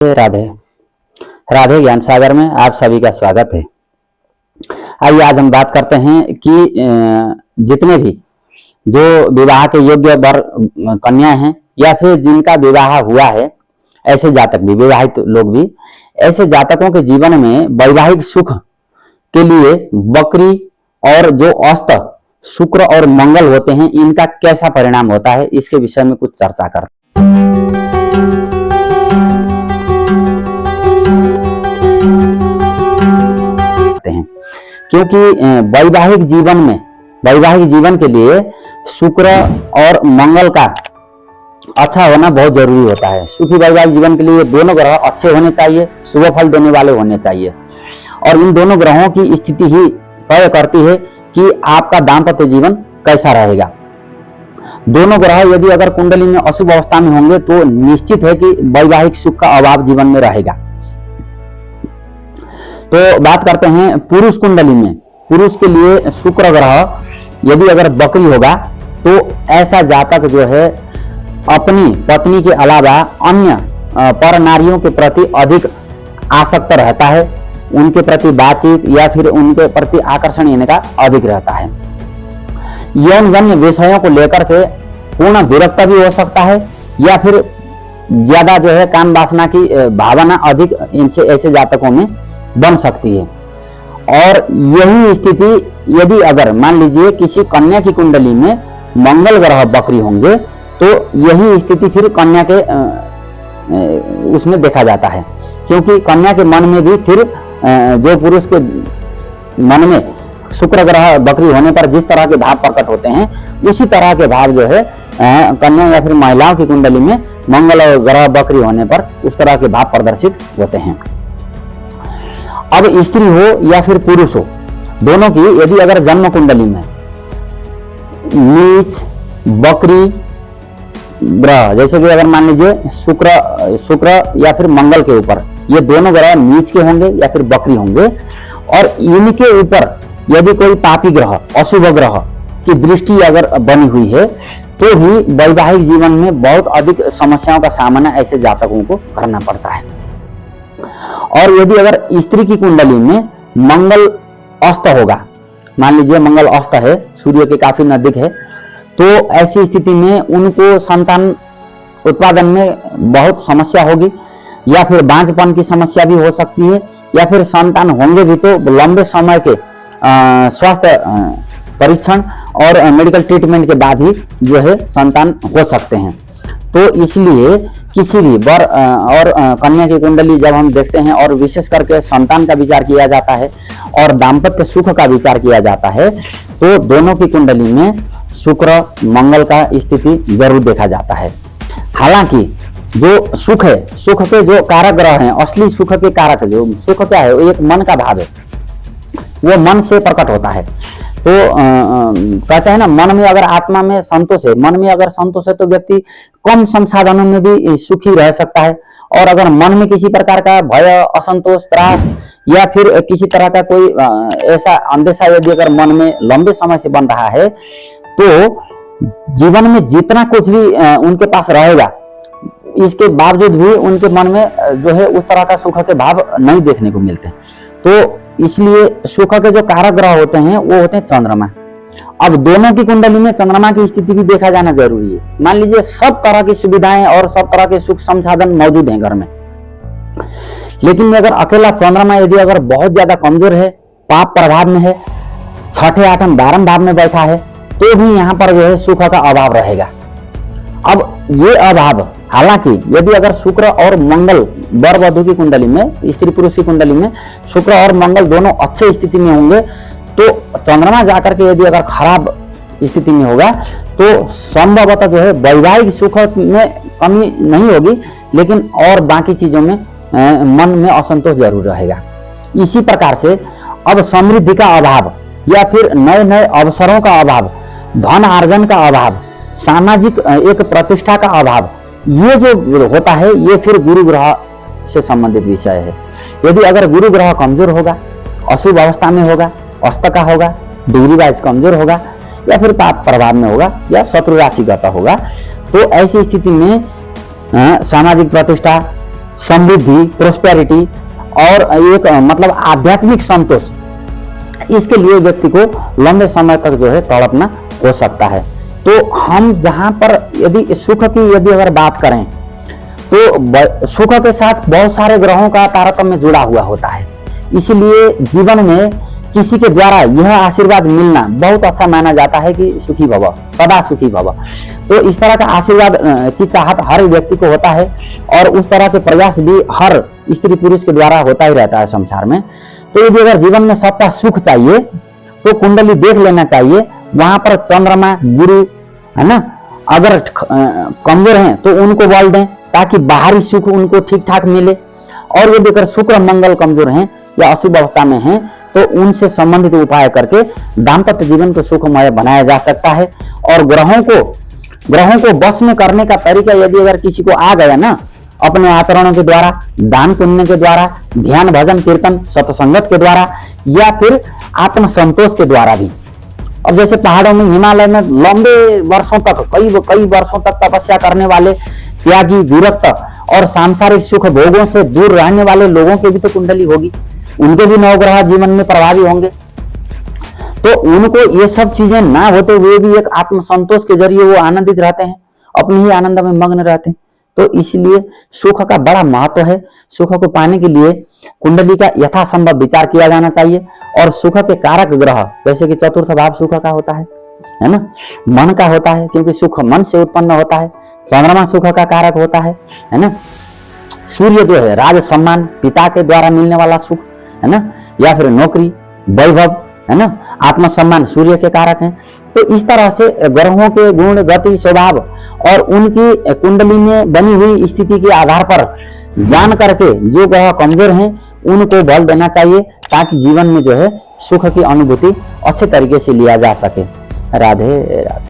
राधे राधे ज्ञान सागर में आप सभी का स्वागत है। आइए आज हम बात करते हैं कि जितने भी जो विवाह के योग्य वर कन्या हैं या फिर जिनका विवाह हुआ है, ऐसे जातक भी, विवाहित लोग भी, ऐसे जातकों के जीवन में वैवाहिक सुख के लिए बकरी और जो अस्त शुक्र और मंगल होते हैं, इनका कैसा परिणाम होता है, इसके विषय में कुछ चर्चा करते हैं। क्योंकि वैवाहिक जीवन के लिए शुक्र और मंगल का अच्छा होना बहुत जरूरी होता है। सुखी वैवाहिक जीवन के लिए दोनों ग्रह अच्छे होने चाहिए, शुभ फल देने वाले होने चाहिए, और इन दोनों ग्रहों की स्थिति ही तय करती है कि आपका दाम्पत्य जीवन कैसा रहेगा। दोनों ग्रह यदि अगर कुंडली में अशुभ अवस्था में होंगे तो निश्चित है कि वैवाहिक सुख का अभाव जीवन में रहेगा। तो बात करते हैं पुरुष कुंडली में। पुरुष के लिए शुक्र ग्रह यदि अगर बकरी होगा तो ऐसा जातक जो है अपनी पत्नी के अलावा अन्य पर नारियों के प्रति अधिक आसक्त रहता है, उनके प्रति बातचीत या फिर उनके प्रति आकर्षण इनका अधिक रहता है। यौनजन्य विषयों को लेकर के पूर्ण विरक्त भी हो सकता है या फिर ज्यादा जो है काम वासना की भावना अधिक इनसे ऐसे जातकों में बन सकती है। और यही स्थिति यदि अगर मान लीजिए किसी कन्या की कुंडली में मंगल ग्रह बकरी होंगे तो यही स्थिति फिर कन्या के उसमें देखा जाता है, क्योंकि कन्या के मन में भी फिर जो पुरुष के मन में शुक्र ग्रह बकरी होने पर जिस तरह के भाव प्रकट होते हैं, उसी तरह के भाव जो है कन्या या फिर महिलाओं की कुंडली में मंगल ग्रह बकरी होने पर उस तरह के भाव प्रदर्शित होते हैं। अब स्त्री हो या फिर पुरुष हो, दोनों की यदि अगर जन्म कुंडली में नीच बकरी ग्रह, जैसे कि अगर मान लीजिए शुक्र या फिर मंगल के ऊपर ये दोनों ग्रह नीच के होंगे या फिर बकरी होंगे, और इनके ऊपर यदि कोई पापी ग्रह अशुभ ग्रह की दृष्टि अगर बनी हुई है तो भी वैवाहिक जीवन में बहुत अधिक समस्याओं का सामना ऐसे जातकों को करना पड़ता है। और यदि अगर स्त्री की कुंडली में मंगल अस्त होगा, मान लीजिए मंगल अस्त है, सूर्य के काफी नजदीक है, तो ऐसी स्थिति में उनको संतान उत्पादन में बहुत समस्या होगी, या फिर बांझपन की समस्या भी हो सकती है, या फिर संतान होंगे भी तो लंबे समय के स्वास्थ्य परीक्षण और मेडिकल ट्रीटमेंट के बाद ही जो है संतान हो सकते हैं। तो इसलिए किसी भी वर और कन्या की कुंडली जब हम देखते हैं और विशेष करके संतान का विचार किया जाता है और दाम्पत्य सुख का विचार किया जाता है, तो दोनों की कुंडली में शुक्र मंगल का स्थिति जरूर देखा जाता है। हालांकि जो सुख है, सुख के जो कारक ग्रह हैं, असली सुख के कारक जो सुख क्या है, वो एक मन का भाव है, वो मन से प्रकट होता है। तो कहते हैं ना, मन में अगर आत्मा में संतोष है, मन में अगर संतोष है तो व्यक्ति कम संसाधनों में भी सुखी रह सकता है। और अगर मन में किसी प्रकार का भय, असंतोष, त्रास या फिर किसी तरह का कोई ऐसा अंदेशा यदि अगर मन में लंबे समय से बन रहा है तो जीवन में जितना कुछ भी उनके पास रहेगा, इसके बावजूद भी उनके मन में जो है उस तरह का सुख के भाव नहीं देखने को मिलते। तो इसलिए सुख के जो कारक ग्रह होते हैं वो होते हैं चंद्रमा। अब दोनों की कुंडली में चंद्रमा की स्थिति भी देखा जाना जरूरी है। मान लीजिए सब तरह की सुविधाएं और सब तरह के सुख संसाधन मौजूद हैं घर में, लेकिन अगर अकेला चंद्रमा यदि अगर बहुत ज्यादा कमजोर है, पाप प्रभाव में है, छठे आठम 12वें भाव में बैठा है, तो भी यहाँ पर जो है सुख का अभाव रहेगा। अब ये अभाव, हालांकि यदि अगर शुक्र और मंगल वर वधू की कुंडली में, स्त्री पुरुष की कुंडली में शुक्र और मंगल दोनों अच्छे स्थिति में होंगे, तो चंद्रमा जाकर के यदि अगर खराब स्थिति में होगा तो संभवतः जो है वैवाहिक सुख में कमी नहीं होगी, लेकिन और बाकी चीजों में मन में असंतोष जरूर रहेगा। इसी प्रकार से अब समृद्धि का अभाव या फिर नए नए अवसरों का अभाव, धन अर्जन का अभाव, सामाजिक एक प्रतिष्ठा का अभाव, ये जो होता है ये फिर गुरु ग्रह से संबंधित विषय है। यदि अगर गुरु ग्रह कमजोर होगा, अशुभ अवस्था में होगा, अस्त का होगा, डिग्री वाइज कमजोर होगा, या फिर पाप प्रभाव में होगा या शत्रु राशिगत होगा, तो ऐसी स्थिति में सामाजिक प्रतिष्ठा, समृद्धि, प्रोस्पेरिटी और एक मतलब आध्यात्मिक संतोष, इसके लिए व्यक्ति को लंबे समय तक जो है तड़पना हो सकता है। तो हम जहां पर यदि सुख की यदि अगर बात करें तो सुख के साथ बहुत सारे ग्रहों का तारतम्य जुड़ा हुआ होता है, इसलिए जीवन में किसी के द्वारा यह आशीर्वाद मिलना बहुत अच्छा माना जाता है कि सुखी भव, सदा सुखी भव। तो इस तरह का आशीर्वाद की चाहत हर व्यक्ति को होता है और उस तरह के प्रयास भी हर स्त्री पुरुष के द्वारा होता ही रहता है संसार में। तो यदि अगर जीवन में सच्चा सुख चाहिए तो कुंडली देख लेना चाहिए, वहां पर चंद्रमा, गुरु है ना, अगर कमजोर हैं तो उनको बल दें ताकि बाहरी सुख उनको ठीक ठाक मिले। और यदि अगर शुक्र मंगल कमजोर हैं या अशुभ अवस्था में हैं तो उनसे संबंधित उपाय करके दाम्पत्य जीवन को सुखमय बनाया जा सकता है। और ग्रहों को बस में करने का तरीका यदि अगर किसी को आ गया ना, अपने आचरणों के द्वारा, दान पुण्य के द्वारा, ध्यान भजन कीर्तन सत्संगत के द्वारा या फिर आत्म संतोष के द्वारा भी। अब जैसे पहाड़ों में, हिमालय में लंबे वर्षों तक, कई वर्षों तक तपस्या करने वाले त्यागी, विरक्त और सांसारिक सुख भोगों से दूर रहने वाले लोगों की भी तो कुंडली होगी, उनके भी नवग्रह जीवन में प्रभावी होंगे। तो उनको ये सब चीजें ना होते हुए भी एक आत्म संतोष के जरिए वो आनंदित रहते हैं, अपनी ही आनंद में मग्न रहते हैं। तो इसलिए सुख का बड़ा महत्व है। सुख को पाने के लिए कुंडली का यथासंभव विचार किया जाना चाहिए। और सुख के कारक ग्रह जैसे कि चतुर्थ भाव सुख का होता है ना, मन का होता है, क्योंकि सुख मन से उत्पन्न होता है। चंद्रमा सुख का कारक होता है ना। सूर्य जो है राज सम्मान, पिता के द्वारा मिलने वाला सुख है ना, या फिर नौकरी, वैभव है ना, आत्मसम्मान सूर्य के कारक हैं। तो इस तरह से ग्रहों के गुण, गति, स्वभाव और उनकी कुंडली में बनी हुई स्थिति के आधार पर जान करके जो ग्रह कमजोर हैं उनको बल देना चाहिए ताकि जीवन में जो है सुख की अनुभूति अच्छे तरीके से लिया जा सके। राधे राधे।